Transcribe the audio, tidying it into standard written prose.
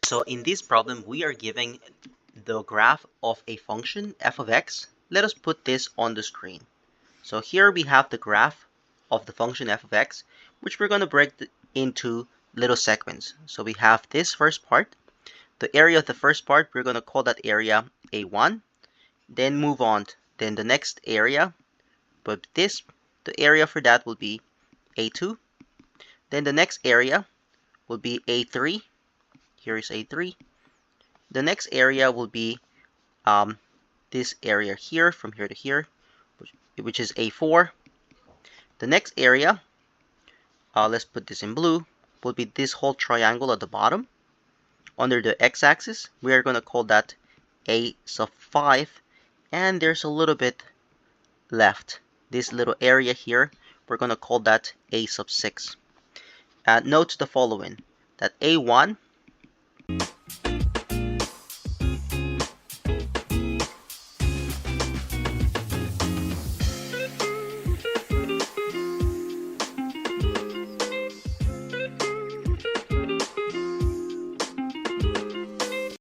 So in this problem, we are giving the graph of a function f of x. Let us put this on the screen. So here we have the graph of the function f of x, which we're going to break into little segments. So we have this first part. The area of the first part, we're going to call that area A1. Then move on. Then the next area, but the area for that will be A2. Then the next area will be A3. Here is A3. The next area will be this area here, from here to here, which is A4. The next area, let's put this in blue, will be this whole triangle at the bottom. Under the x-axis, we are going to call that A sub 5, and there's a little bit left. This little area here, we're going to call that A sub 6. Note the following, that A1